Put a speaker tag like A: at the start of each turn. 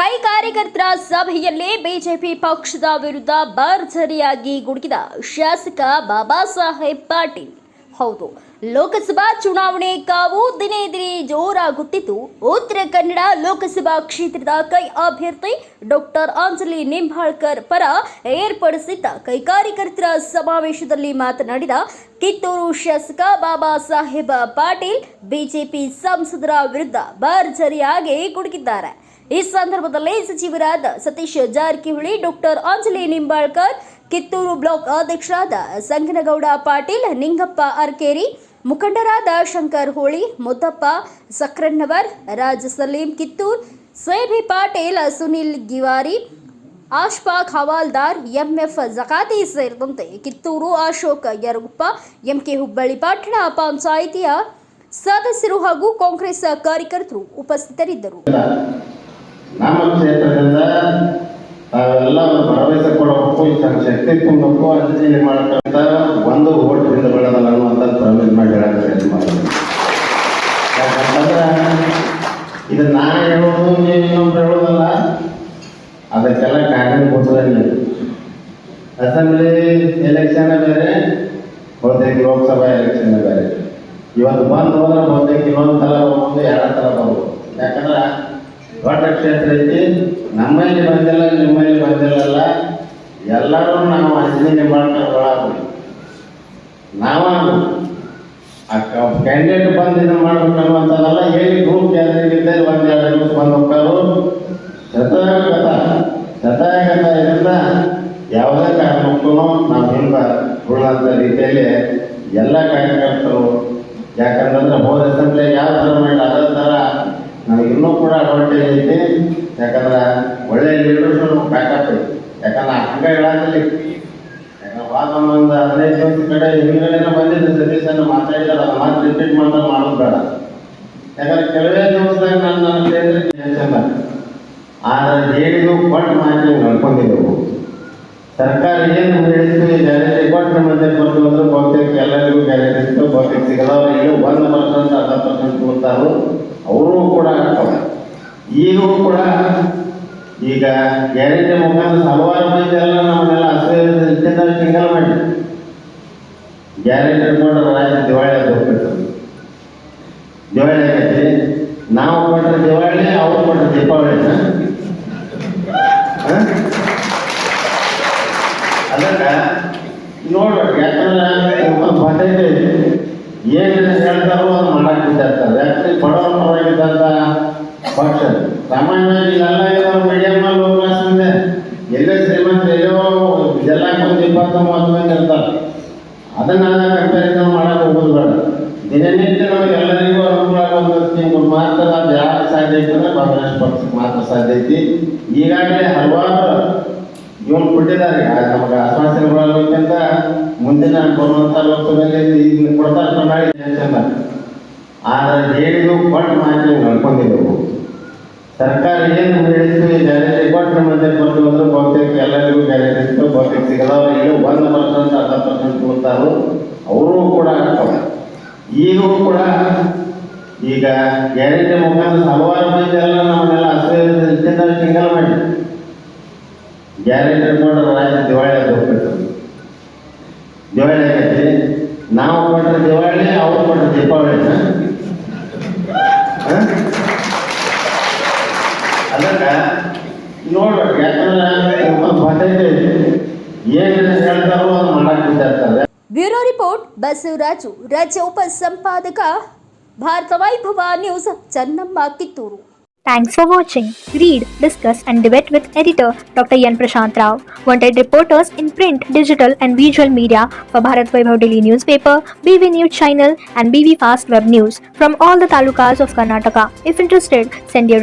A: ಕೈ ಕಾರ್ಯಕರ್ತರ ಸಭೆಯಲ್ಲಿ ಬಿಜೆಪಿ ಪಕ್ಷದ ವಿರುದ್ಧ ಭರ್ಜರಿಯಾಗಿ ಗುಡುಗಿದ ಶಾಸಕ ಬಾಬಾ ಸಾಹೇಬ್ ಪಾಟೀಲ್. ಹೌದು, ಲೋಕಸಭಾ ಚುನಾವಣೆ ಕಾವು ದಿನೇ ದಿನೇ ಜೋರಾಗುತ್ತಿದ್ದು, ಉತ್ತರ ಕನ್ನಡ ಲೋಕಸಭಾ ಕ್ಷೇತ್ರದ ಕೈ ಅಭ್ಯರ್ಥಿ ಡಾಕ್ಟರ್ ಅಂಜಲಿ ನಿಂಬಾಳ್ಕರ್ ಪರ ಏರ್ಪಡಿಸಿದ್ದ ಕೈ ಕಾರ್ಯಕರ್ತರ ಸಮಾವೇಶದಲ್ಲಿ ಮಾತನಾಡಿದ ಕಿತ್ತೂರು ಶಾಸಕ ಬಾಬಾ ಸಾಹೇಬ್ ಪಾಟೀಲ್ ಬಿಜೆಪಿ ಸಂಸದರ ವಿರುದ್ಧ ಭರ್ಜರಿಯಾಗಿ ಗುಡುಗಿದ್ದಾರೆ. ಈ ಸಂದರ್ಭದಲ್ಲಿ ಸಚಿವರಾದ ಸತೀಶ್ ಜಾರಕಿಹೊಳಿ, ಡಾಕ್ಟರ್ ಅಂಜಲಿ ನಿಂಬಾಳ್ಕರ್, ಕಿತ್ತೂರು ಬ್ಲಾಕ್ ಅಧ್ಯಕ್ಷರಾದ ಸಂಗನಗೌಡ ಪಾಟೀಲ್, ನಿಂಗಪ್ಪ ಅರ್ಕೇರಿ, ಮುಖಂಡರಾದ ಶಂಕರ್ ಹೋಳಿ, ಮುದ್ದಪ್ಪ ಸಕ್ರನ್ನವರ್, ರಾಜ್ ಸಲೀಂ ಕಿತ್ತೂರ್, ಸೇಬಿ ಪಾಟೀಲ್, ಸುನಿಲ್ ಗಿವಾರಿ, ಆಶ್ಫಾಕ್ ಹವಾಲ್ದಾರ್, ಎಂಎಫ್ ಜಕಾತಿ ಸೇರಿದಂತೆ ಕಿತ್ತೂರು ಅಶೋಕ್ ಯರಗುಪ್ಪ, ಎಂಕೆ ಹುಬ್ಬಳ್ಳಿ ಪಟ್ಟಣ ಪಂಚಾಯಿತಿಯ ಸದಸ್ಯರು ಹಾಗೂ ಕಾಂಗ್ರೆಸ್ ಕಾರ್ಯಕರ್ತರು ಉಪಸ್ಥಿತರಿದ್ದರು.
B: ನಮ್ಮ ಕ್ಷೇತ್ರದಿಂದ ತಾವೆಲ್ಲ ಭರವಸೆ ಕೊಡಬೇಕು, ಶಕ್ತಿ ತುಂಬಬೇಕು, ಅರ್ಜಿ ಮಾಡತಕ್ಕಂಥ ಒಂದು ಓಟ್ರಿಂದ ಬೆಳೆದಲ್ಲ ಅನ್ನುವಂಥ ಪ್ರಾಮಿಸ್ ಮಾಡಿ ಹೇಳಕ್ಕೆ ಮಾಡ್ತೀವಿ. ಯಾಕಂತಂದ್ರೆ ಇದು ನಾ ಹೇಳೋದು ನೀವು ಇನ್ನೊಬ್ರು ಹೇಳೋದಲ್ಲ, ಅದಕ್ಕೆಲ್ಲ ಕಾರಣಭೂತದಲ್ಲಿ ಅಸೆಂಬ್ಲಿ ಎಲೆಕ್ಷನ್ ಬೇರೆ, ಬಹುತೇಕ ಲೋಕಸಭಾ ಎಲೆಕ್ಷನ್ ಬೇರೆ. ಇವತ್ತು ಬಂದು ಹೋದ್ರೆ ಬಹುತೇಕ ಇನ್ನೊಂದು ಸಲ ಹೋಗ್ಬೋದು, ಎರಡು ಸಲ ಬರ್ಬೋದು. ಯಾಕಂದ್ರೆ ದೊಡ್ಡ ಕ್ಷೇತ್ರ ಐತಿ, ನಮ್ಮಲ್ಲಿ ಬಂದಿಲ್ಲ, ನಿಮ್ಮಲ್ಲಿ ಬಂದಿಲ್ಲಲ್ಲ, ಎಲ್ಲರೂ ನಾವು ಅಂಜಲಿ ಮಾಡ್ಕೊಂಡು ನಾವು ಕ್ಯಾಂಡಿಡೇಟ್ ಬಂದು ಇದನ್ನು ಮಾಡ್ಬೇಕು ಅನ್ನುವಂಥದ್ದಲ್ಲ. ಹೇಳಿ ಗ್ರೂಪ್ ಗ್ಯಾದರಿಂಗ್ ಇದ್ದರೆ ಒಂದೆರಡು ದಿವಸ ಬಂದು ಹೋಗ್ತಾರು. ಶತಾಯಗತ ಇದರಿಂದ ಯಾವುದೇ ಕಾರಣಕ್ಕೂ ನಾವು ಹಿಂಬ ಉಳಿದಂಥ ರೀತಿಯಲ್ಲಿ ಎಲ್ಲ ಕಾರ್ಯಕರ್ತರು, ಯಾಕಂತಂದ್ರೆ ಹೋದ ಅಸೆಂಬ್ಲಿ ಯಾವ ಥರ ಮಾಡಿ ಅದೇ ಥರ ನಮಗೆ ಇನ್ನೂ ಕೂಡ ಅಡ್ವಾಂಟೇಜ್ ಐತಿ. ಯಾಕಂದ್ರೆ ಒಳ್ಳೆಯ ಲೀಡರ್ಸ್ ಬ್ಯಾಕಪ್ ಐತಿ. ಯಾಕಂದ್ರೆ ಹಂಗೆ ಹೇಳಾದಲ್ಲಿ ಯಾಕಂದ್ರೆ ಒಂದು 15 ದಿವಸ ಕಡೆ ಹಿಂದ್ಗಡೆನ ಬಂದಿದ್ದು ಸತೀಶನ್ನು ಮಾತಾಡಿದ್ರೆ ಅದು ಮಾತು ರಿಪೀಟ್ ಮಾಡ್ತಾರೆ, ಮಾಡೋದು ಬೇಡ. ಯಾಕಂದ್ರೆ ಕೆಲವೇ ದಿವಸದಾಗ ನನ್ನ ಚಂದ ಆದರೆ ಹೇಳಿದ್ದು ಕೊಟ್ಟು ಮಾತಿ ನಡ್ಕೊಂಡಿದ್ದೆವು. ಸರ್ಕಾರ ಏನು ಹೇಳಿದ್ದು ಗ್ಯಾರಂಟಿ ಕೊಟ್ಟು ಮತ್ತೆ ಕೊಟ್ಟು ಅಂದ್ರೆ ಬಹುತೇಕ ಎಲ್ಲರಿಗೂ ಗ್ಯಾರಂಟಿ ಇತ್ತು, ಬಹುತೇಕ ಸಿಗದವ್ರು ಹೇಳಿ 1% 10% ಕೊಡ್ತಾರು, ಅವರು ಕೂಡ ಆಗ್ತವೆ. ಈಗೂ ಕೂಡ ಈಗ ಗ್ಯಾರಂಟಿ ಮುಖಾಂತರ ಹಲವಾರು ಮಂದಿ ಎಲ್ಲ ನಮ್ಮನ್ನೆಲ್ಲ ಹಸಿದ ಸಿಂಗಲ್ ಮಾಡಿ ಗ್ಯಾರಂಟಿ ಕೊಟ್ಟರೆ ರಾಜ್ಯ ದಿವಾಳಿ ಅದು ಹೋಗ್ಬೇಕು. ದಿವಾಳಿ ಆಗೈತಿ. ನಾವು ಕೊಟ್ಟರೆ ದಿವಾಳಿ, ಅವ್ರು ಕೊಟ್ಟರೆ ದೀಪಾವಳಿನ. ಅದಕ್ಕೆ ನೋಡ್ಬೇಕು. ಯಾಕಂದ್ರೆ ಪದ್ಧತಿ ಏನು ಹೇಳ್ತಾರೋ ಅದು ಮಾಡಕ್ಕೆ ಬಿಟ್ಟಿರ್ತಾರೆ. ಯಾಕಂದ್ರೆ ಬಡವರ ಪರವಾಗಿದ್ದಂಥ ಪಕ್ಷ ಸಾಮಾನ್ಯವಾಗಿ ಎಲ್ಲ ಇರೋ ಮೀಡಿಯಮ್ ಲೋ ಕ್ಲಾಸ್ ಇದೆ, ಎಲ್ಲೇ ಶ್ರೀಮಂತ ಎಲ್ಲೋ ಇದೆಲ್ಲ ಒಂದು 20-30 ಮಂದಿ ಇರ್ತಾರೆ. ಅದನ್ನು ಕಂಪ್ಯಾರಿಸನ್ ಮಾಡಕ್ಕೆ ಹೋಗೋದು ಬೇಡ. ದಿನನಿತ್ಯ ನಮಗೆ ಎಲ್ಲರಿಗೂ ಅನುಕೂಲ ಆಗುವಂಥ ಸ್ಕೀಮ್ ಮಾತ್ರ ಅದು ಯಾರು ಸಾಧ್ಯ ಐತೆ ಅಂದ್ರೆ ಕಾಂಗ್ರೆಸ್ ಪಕ್ಷಕ್ಕೆ ಮಾತ್ರ ಸಾಧ್ಯ ಐತಿ. ಈಗಾಗಲೇ ಹಲವಾರು ಇವನು ಕೊಟ್ಟಿದ್ದಾರೆ. ನಮಗೆ ಆಶ್ವಾಸನೆಗಳಕ್ಕಿಂತ ಮುಂದಿನ ಬರುವಂಥ ಲೋಕಸಭೆಯಲ್ಲಿ ಈಗ ಕೊಡ್ತಾ ಮಾಡಿ ಚಂದ. ಆದರೆ ಹೇಳಿದ್ದು ಕೊಟ್ಟು ಮಾತಿ ನಡ್ಕೊಂಡಿದ್ದೆವು. ಸರ್ಕಾರ ಏನು ಹೇಳಿದ್ದು ಗ್ಯಾರಂಟಿ ಕೊಟ್ಟು ಮತ್ತೆ ಕೊಟ್ಟು ಅಂದ್ರೆ ಬಹುತೇಕ ಎಲ್ಲರಿಗೂ ಗ್ಯಾರಂಟಿ ಇತ್ತು, ಬಹುತೇಕ ಸಿಗದವ್ರು ಹೇಳಿ 1% 10% ಕೊಡ್ತಾರು, ಅವರು ಕೂಡ ಆಗ್ತವೆ. ಈಗೂ ಕೂಡ ಈಗ ಗ್ಯಾರಂಟಿ ಮುಖಾಂತರ ಹಲವಾರು ಮಂದಿ ಎಲ್ಲ ನಮ್ಮನ್ನೆಲ್ಲ ಹಸಿದ ಸಿಂಗಲ್ ಮಾಡಿ ಗ್ಯಾರಂಟಿ ಕೊಟ್ಟರೆ ರಾಜ್ಯ ದಿವಾಳಿ ಅದು ಹೋಗ್ಬೇಕು. ದಿವಾಳಿ ಆಗೈತಿ. ನಾವು ಕೊಟ್ಟರೆ ದಿವಾಳಿ, ಅವ್ರು ಕೊಟ್ಟರೆ ದೀಪಾವಳಿನ. ಅದಕ್ಕೆ ನೋಡ್ಬೇಕು. ಯಾಕಂದ್ರೆ ಪದ್ಧತಿ ಏನು ಹೇಳ್ತಾರೋ ಅದು ಮಾಡಕ್ಕೆ ಬಿಟ್ಟಿರ್ತಾರೆ.
A: ಬ್ಯೂರೋ ರಿಪೋರ್ಟ್ ಬಸವರಾಜು, ರಾಜ್ಯ ಉಪ ಸಂಪಾದಕ, ಭಾರತ ವೈಭವ news, Chennamma, Kittur.
C: Thanks for watching. Read, discuss and debate with editor Dr. Yan Prashant Rao. Wanted reporters in print, digital and visual media for Bharat Vaibhav Daily Newspaper, BV News Channel and BV Fast Web News from all the talukas of Karnataka. If interested, send your